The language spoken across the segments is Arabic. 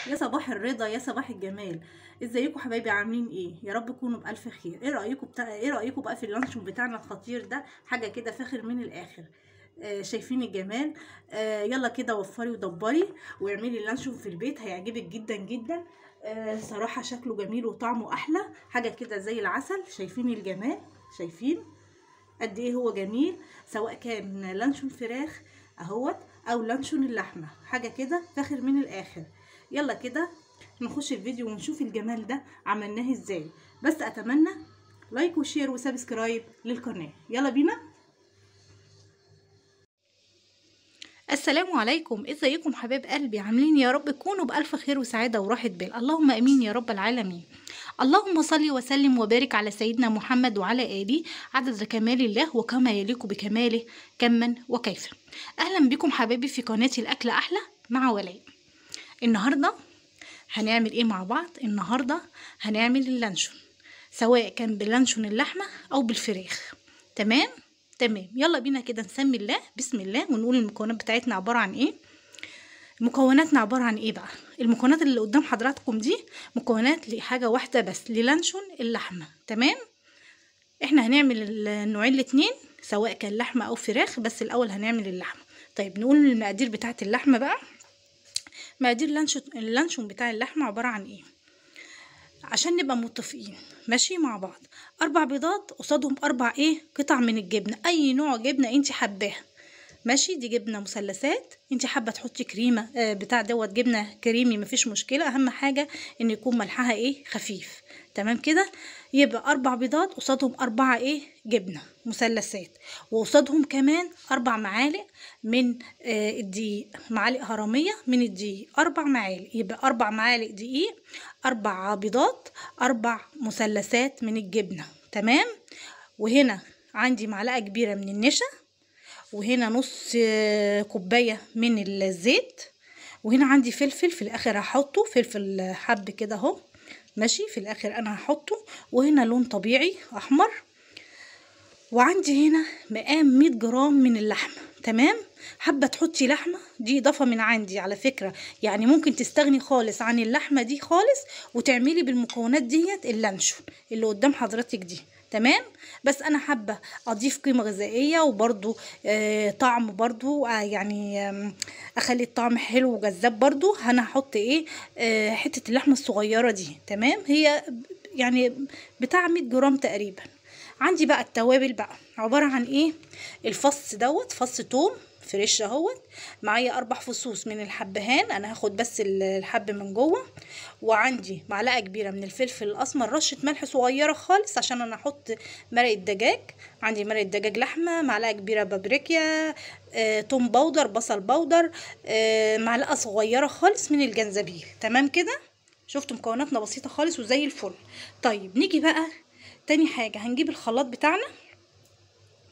يا صباح الرضا، يا صباح الجمال. ازيكم حبايبي؟ عاملين ايه؟ يا رب تكونوا بالف خير. ايه رايكم بقى في اللانشون بتاعنا الخطير ده؟ حاجه كده فاخر من الاخر. شايفين الجمال؟ يلا كده وفري ودبري واعملي اللانشون في البيت، هيعجبك جدا جدا. صراحه شكله جميل وطعمه احلى، حاجه كده زي العسل. شايفين الجمال؟ شايفين قد ايه هو جميل؟ سواء كان لانشون فراخ اهوت او لانشون اللحمه، حاجه كده فاخر من الاخر. يلا كده نخش الفيديو ونشوف الجمال ده عملناه ازاي. بس اتمنى لايك وشير وسبسكرايب للقناه. يلا بينا. السلام عليكم، ازيكم حبايب قلبي؟ عاملين يا رب تكونوا بالف خير وسعاده وراحه بال. اللهم امين يا رب العالمين. اللهم صل وسلم وبارك على سيدنا محمد وعلى آله عدد كمال الله وكما يليق بكماله كما وكيف. أهلا بكم حبايبي في قناتي الأكل أحلى مع ولاء. النهاردة هنعمل إيه مع بعض؟ النهاردة هنعمل اللانشون، سواء كان باللانشون اللحمة أو بالفراخ. تمام؟ يلا بينا كده نسمي الله بسم الله ونقول المكونات بتاعتنا عبارة عن إيه. مكوناتنا عبارة عن ايه بقى؟ المكونات اللي قدام حضراتكم دي مكونات لحاجة واحدة بس، للانشون اللحمة. تمام؟ احنا هنعمل النوعين الاتنين سواء كان لحمة او فراخ، بس الاول هنعمل اللحمة. طيب نقول المقادير بتاعة اللحمة بقى. مقادير اللانشون بتاع اللحمة عبارة عن ايه عشان نبقى متفقين ماشي مع بعض؟ 4 بيضات قصادهم 4 قطع من الجبنة، اي نوع جبنة انت حباها ماشي. دي جبنه مثلثات، انت حابه تحطي كريمه بتاع دوت جبنه كريمي مفيش مشكله، اهم حاجه ان يكون ملحها خفيف. تمام كده؟ يبقى 4 بيضات قصادهم 4 جبنه مثلثات، وقصادهم كمان 4 معالق من الدقيق، معالق هرميه من الدقيق 4 معالق. يبقى 4 معالق دقيق، 4 بيضات، 4 مثلثات من الجبنه. تمام؟ وهنا عندي معلقه كبيره من النشا، وهنا نص كوبايه من الزيت، وهنا عندي فلفل في الاخر هحطه، فلفل حب كده اهو ماشي، في الاخر انا هحطه. وهنا لون طبيعي احمر، وعندي هنا مقام 100 جرام من اللحمه. تمام؟ حابه تحطي لحمه، دي اضافه من عندي على فكره، يعني ممكن تستغني خالص عن اللحمه دي خالص وتعملي بالمكونات ديت اللانشون اللي قدام حضرتك دي. تمام؟ بس انا حابه اضيف قيمه غذائيه وبرده طعم برده، يعني اخلي الطعم حلو وجذاب برده. انا هحط حته اللحمه الصغيره دي. تمام؟ هي يعني بتاع 100 جرام تقريبا. عندي بقى التوابل بقى عباره عن الفص دوت، فص توم فريش اهوت، معايا 4 فصوص من الحبهان، انا هاخد بس الحب من جوه. وعندي معلقه كبيره من الفلفل الاسمر، رشه ملح صغيره خالص عشان انا احط مرقه دجاج. عندي مرقه دجاج لحمه، معلقه كبيره بابريكا، توم باودر، بصل باودر، معلقه صغيره خالص من الجنزبيل. تمام كده؟ شفتوا مكوناتنا بسيطه خالص وزي الفل. طيب نيجي بقى تاني حاجه، هنجيب الخلاط بتاعنا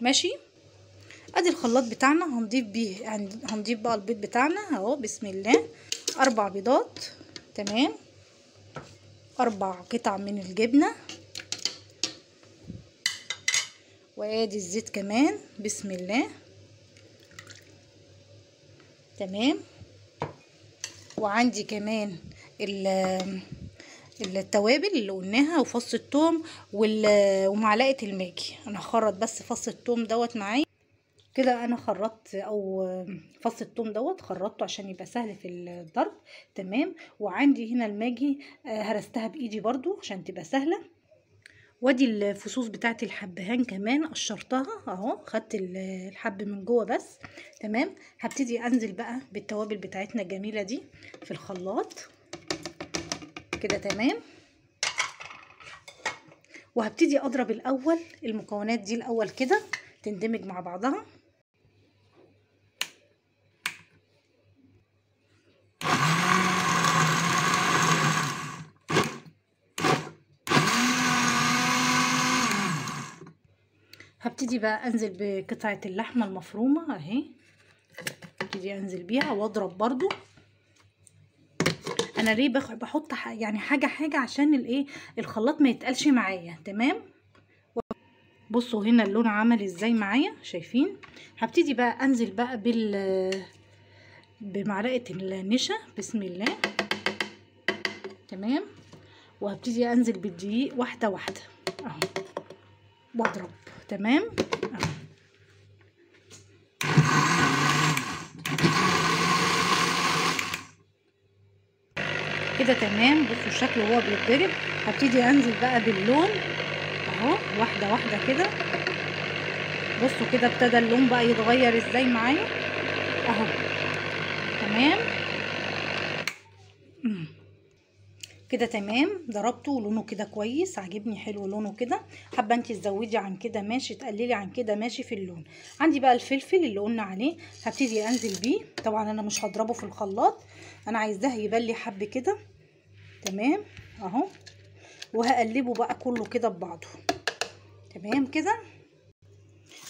ماشي. ادي الخلاط بتاعنا هنضيف بقى البيض بتاعنا اهو بسم الله. 4 بيضات. تمام؟ 4 قطع من الجبنه، وادي الزيت كمان بسم الله. تمام؟ وعندي كمان التوابل اللي قلناها، وفص الثوم ومعلقه الماجي. انا هخرط بس فص الثوم دوت معايا كده، انا خرطت او فص الثوم دوت خرطته عشان يبقى سهل في الضرب. تمام؟ وعندي هنا الماجي هرستها بايدي برضو عشان تبقى سهله. وادي الفصوص بتاعت الحبهان كمان قشرتها اهو، خدت الحب من جوه بس. تمام؟ هبتدي انزل بقى بالتوابل بتاعتنا الجميله دي في الخلاط كده. تمام؟ وهبتدي اضرب الاول المكونات دي الاول كده تندمج مع بعضها. هبتدي بقى انزل بقطعه اللحمه المفرومه اهي، هبتدي انزل بيها واضرب برضو. انا ليه بحط يعني حاجه عشان الخلاط ما يتقلش معايا. تمام؟ بصوا هنا اللون عمل ازاي معايا، شايفين؟ هبتدي بقى انزل بقى بمعلقه النشا بسم الله. تمام. وهبتدي انزل بالدقيق واحده واحده اهو واضرب. تمام اهو. كده تمام. بصوا الشكل وهو بيتضرب. هبتدي انزل بقى باللون اهو واحده واحده كده. بصوا كده ابتدى اللون بقى يتغير ازاي معايا اهو. تمام كده تمام. ضربته لونه كده كويس، عاجبني حلو لونه كده. حابه انت تزودي عن كده ماشي، تقللي عن كده ماشي في اللون. عندي بقى الفلفل اللي قلنا عليه، هبتدي انزل بيه. طبعا انا مش هضربه في الخلاط، انا عايزاه يبلي حب كده. تمام اهو. وهقلبه بقى كله كده ببعضه. تمام كده.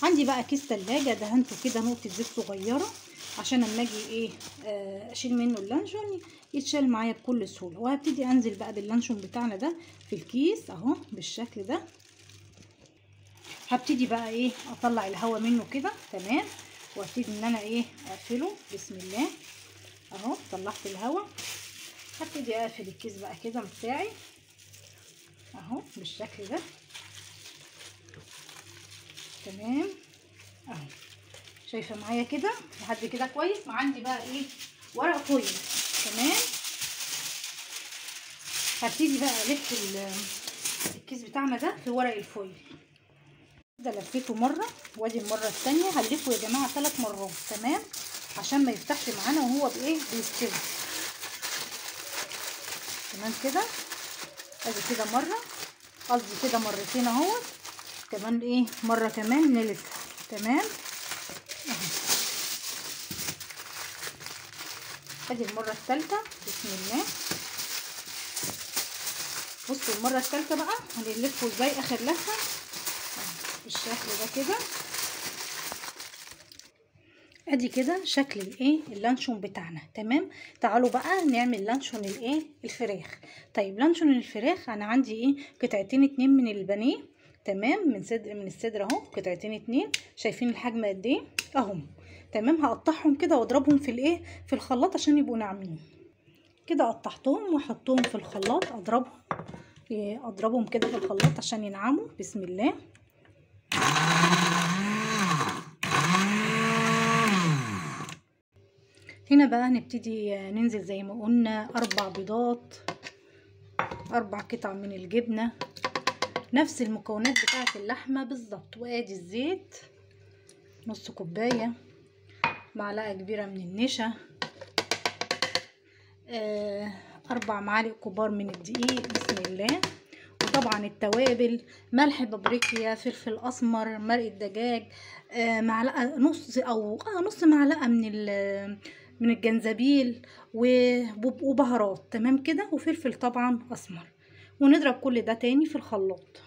عندي بقى كيس تلاجة دهنته كده نقطه زيت صغيره عشان اما اجي ايه اشيل منه اللانشون يتشال معايا بكل سهوله. وهبتدي انزل بقى باللانشون بتاعنا ده في الكيس اهو بالشكل ده. هبتدي بقى ايه اطلع الهواء منه كده. تمام. وابتدي ان انا ايه اقفله. بسم الله اهو طلعت الهواء. هبتدي اقفل الكيس بقى كده بتاعي اهو بالشكل ده. تمام اهو. شايفه معايا كده لحد كده كويس. عندي بقى ايه ورق فويل. تمام. هبتدي بقى الف الكيس بتاعنا ده في ورق الفويل كده. لفيته مره وادي المره الثانيه. هلفه يا جماعه 3 مرات. تمام عشان ما يفتحش معانا وهو بايه بيستوي. تمام كده. ادي كده مره، قصدي كده مرتين اهو. كمان ايه مره كمان نلف. تمام اهو. ادي المره الثالثه. بسم الله. بصوا المره الثالثه بقى هنلفه ازاي اخر لفه بالشكل ده كده. ادي كده شكل الايه اللانشون بتاعنا. تمام. تعالوا بقى نعمل لانشون الايه الفراخ. طيب لانشون الفراخ انا عندي ايه قطعتين 2 من البانيه. تمام. من الصدر اهو قطعتين 2. شايفين الحجم قد ايه اهو. تمام. هقطعهم كده واضربهم في الايه في الخلاط عشان يبقوا ناعمين كده. قطعتهم واحطهم في الخلاط اضربهم كده في الخلاط عشان ينعموا. بسم الله. هنا بقى هنبتدي ننزل زي ما قلنا 4 بيضات، 4 قطع من الجبنة، نفس المكونات بتاعة اللحمة بالظبط. وادي الزيت نص كوباية، معلقة كبيرة من النشا، 4 معالق كبار من الدقيق. بسم الله. وطبعا التوابل ملح، بابريكا، فلفل اسمر، مرقة دجاج، معلقة نص او نص معلقة من الجنزبيل وبهارات. تمام كده. وفلفل طبعا اسمر. ونضرب كل ده تاني في الخلاط.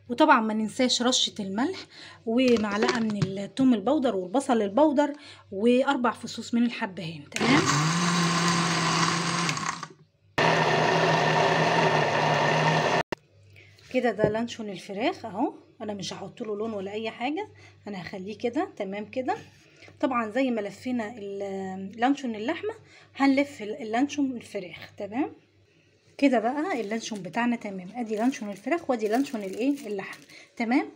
وطبعا ما ننساش رشة الملح ومعلقة من الثوم البودر والبصل البودر و4 فصوص من الحبهان. تمام. كده ده لانشون الفراخ اهو. انا مش هحط له لون ولا اي حاجه، انا هخليه كده. تمام كده. طبعا زي ما لفينا اللانشون اللحمه هنلف اللانشون الفراخ. تمام كده بقى اللانشون بتاعنا تمام. ادي لانشون الفراخ وادي لانشون الايه اللحم. تمام.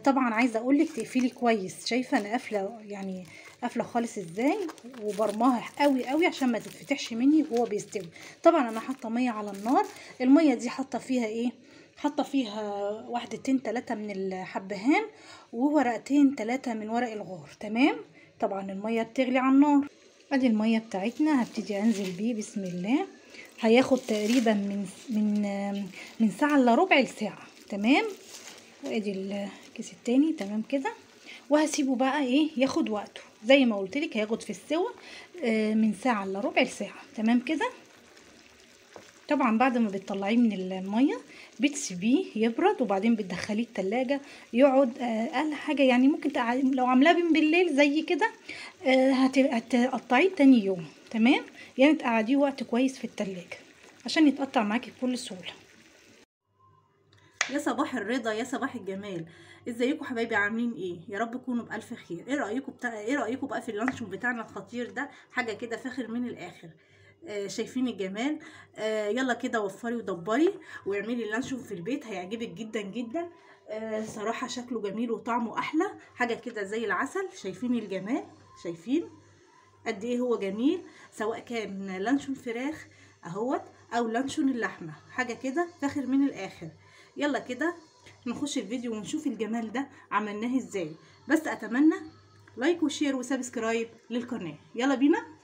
طبعا عايزه اقول لك تقفلي كويس. شايفه انا قافله يعني قافله خالص ازاي وبرماها قوي قوي عشان ما تتفتحش مني وهو بيستوي. طبعا انا حاطه ميه على النار. الميه دي حاطه فيها ايه حاطه فيها 1 3 من الحبهان وورقتين 3 من ورق الغار. تمام. طبعا الميه بتغلي على النار. ادي الميه بتاعتنا هبتدي انزل بيه. بسم الله. هياخد تقريبا من ساعه الا ربع لساعه. تمام. وادي الكيس التاني. تمام كده. وهسيبه بقى ايه ياخد وقته زي ما قلت لك. هياخد في السوا من ساعه الا ربع لساعه. تمام كده. طبعا بعد ما بتطلعيه من الميه بتسيبيه يبرد وبعدين بتدخليه التلاجة يقعد اقل حاجه يعني ممكن لو عاملاه من بالليل زي كده هتقطعيه تاني يوم. تمام. يعني تقعديه وقت كويس في التلاجة عشان يتقطع معاكي بكل سهوله. يا صباح الرضا، يا صباح الجمال. ازيكم حبايبي؟ عاملين ايه؟ يا رب تكونوا بالف خير. ايه رايكم بقى في اللانشون بتاعنا الخطير ده؟ حاجه كده فاخر من الاخر. شايفين الجمال. يلا كده وفري ودبري واعملي اللانشون في البيت، هيعجبك جدا جدا. صراحة شكله جميل وطعمه احلى حاجة كده زي العسل. شايفين الجمال؟ شايفين قد ايه هو جميل، سواء كان لانشون فراخ اهوت او لانشون اللحمة، حاجة كده فاخر من الاخر. يلا كده نخش الفيديو ونشوف الجمال ده عملناه ازاي. بس اتمنى لايك وشير وسبسكرايب للقناة. يلا بينا.